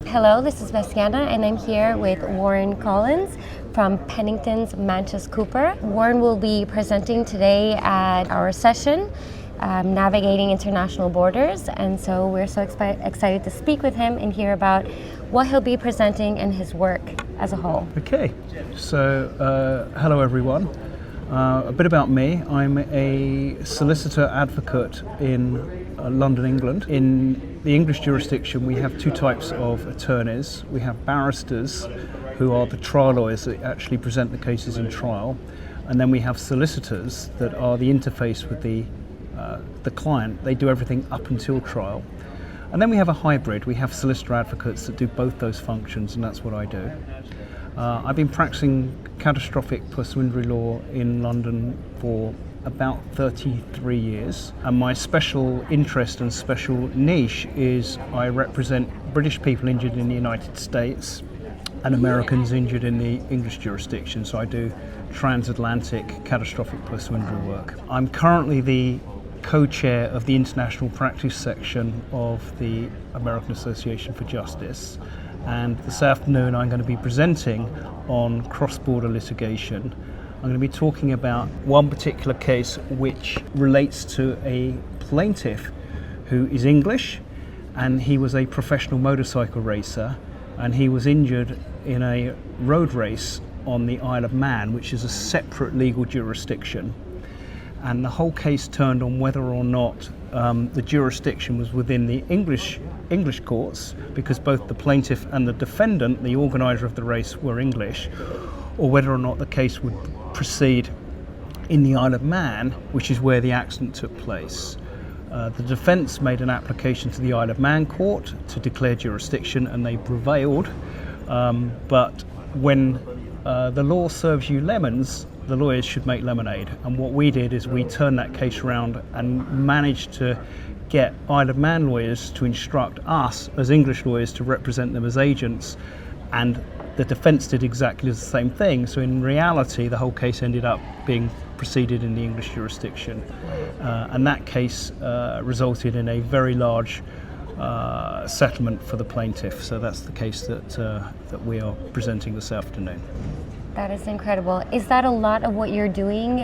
Hello, this is Besiana, and I'm here with Warren Collins from Pennington's Manchas Cooper. Warren will be presenting today at our session, Navigating International Borders, and so we're so excited to speak with him and hear about what he'll be presenting and his work as a whole. Okay, so hello everyone. A bit about me. I'm a solicitor advocate in London, England. In the English jurisdiction, we have two types of attorneys. We have barristers, who are the trial lawyers that actually present the cases in trial, and then we have solicitors that are the interface with the client. They do everything up until trial. And then we have a hybrid. We have solicitor advocates that do both those functions, and that's what I do. I've been practicing catastrophic personal injury law in London for about 33 years, and my special interest and special niche is I represent British people injured in the United States and Americans injured in the English jurisdiction, so I do transatlantic catastrophic personal injury work. I'm currently the co-chair of the international practice section of the American Association for Justice, and this afternoon I'm going to be presenting on cross-border litigation. I'm going to be talking about one particular case which relates to a plaintiff who is English, and he was a professional motorcycle racer, and he was injured in a road race on the Isle of Man, which is a separate legal jurisdiction. And the whole case turned on whether or not the jurisdiction was within the English courts, because both the plaintiff and the defendant, the organiser of the race, were English, or whether or not the case would proceed in the Isle of Man, which is where the accident took place. The defence made an application to the Isle of Man court to declare jurisdiction, and they prevailed. But when the law serves you lemons, the lawyers should make lemonade. And what we did is we turned that case around and managed to get Isle of Man lawyers to instruct us as English lawyers to represent them as agents, and the defence did exactly the same thing. So in reality, the whole case ended up being proceeded in the English jurisdiction, and that case resulted in a very large settlement for the plaintiff. So that's the case that we are presenting this afternoon. That is incredible. Is that a lot of what you're doing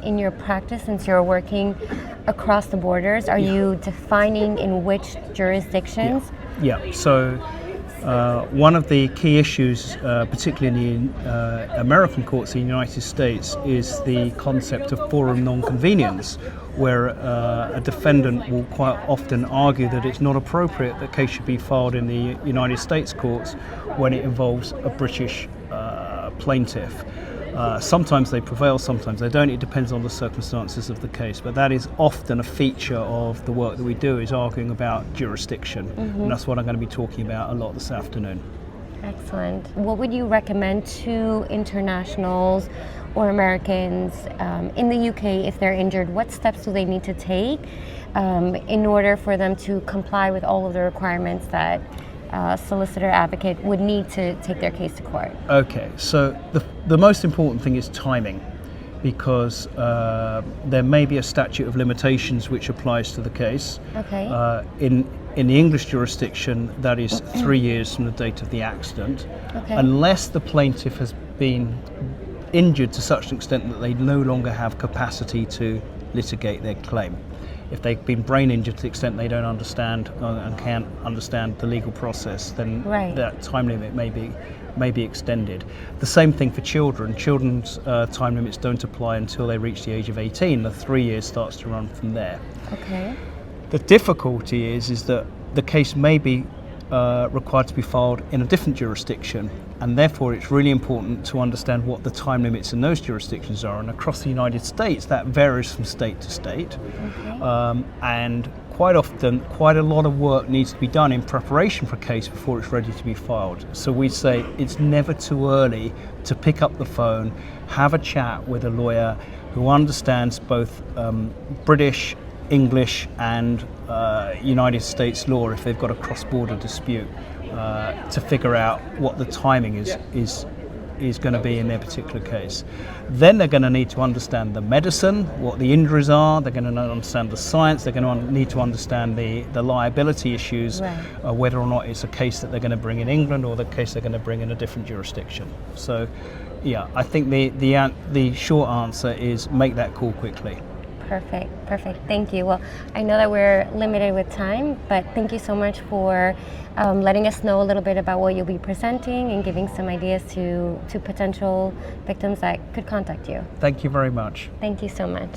in your practice, since you're working across the borders? Are you defining in which jurisdictions? Yeah. So one of the key issues, particularly in the American courts in the United States, is the concept of forum non-convenience, where a defendant will quite often argue that it's not appropriate that case should be filed in the United States courts when it involves a British plaintiff. Sometimes they prevail, sometimes they don't. It depends on the circumstances of the case, but that is often a feature of the work that we do, is arguing about jurisdiction. And that's what I'm going to be talking about a lot this afternoon. Excellent. What would you recommend to internationals or Americans in the UK if they're injured? What steps do they need to take in order for them to comply with all of the requirements that solicitor advocate would need to take their case to court? Okay, so the most important thing is timing, because there may be a statute of limitations which applies to the case. Okay. In the English jurisdiction, that is 3 years from the date of the accident, unless the plaintiff has been injured to such an extent that they no longer have capacity to litigate their claim. If they've been brain injured to the extent they don't understand and can't understand the legal process, then that time limit may be extended. The same thing for children. Children's time limits don't apply until they reach the age of 18. The 3 years starts to run from there. Okay. The difficulty is that the case may be required to be filed in a different jurisdiction, and therefore it's really important to understand what the time limits in those jurisdictions are. And across the United States, that varies from state to state. And quite often, quite a lot of work needs to be done in preparation for a case before it's ready to be filed. So we say it's never too early to pick up the phone, have a chat with a lawyer who understands both British, English and United States law if they've got a cross-border dispute, to figure out what the timing is is going to be in their particular case. Then they're going to need to understand the medicine, what the injuries are, they're going to understand the science, they're going to need to understand the liability issues, whether or not it's a case that they're going to bring in England or the case they're going to bring in a different jurisdiction. So yeah, I think the short answer is make that call quickly. Perfect. Thank you. Well, I know that we're limited with time, but thank you so much for letting us know a little bit about what you'll be presenting and giving some ideas to potential victims that could contact you. Thank you very much. Thank you so much.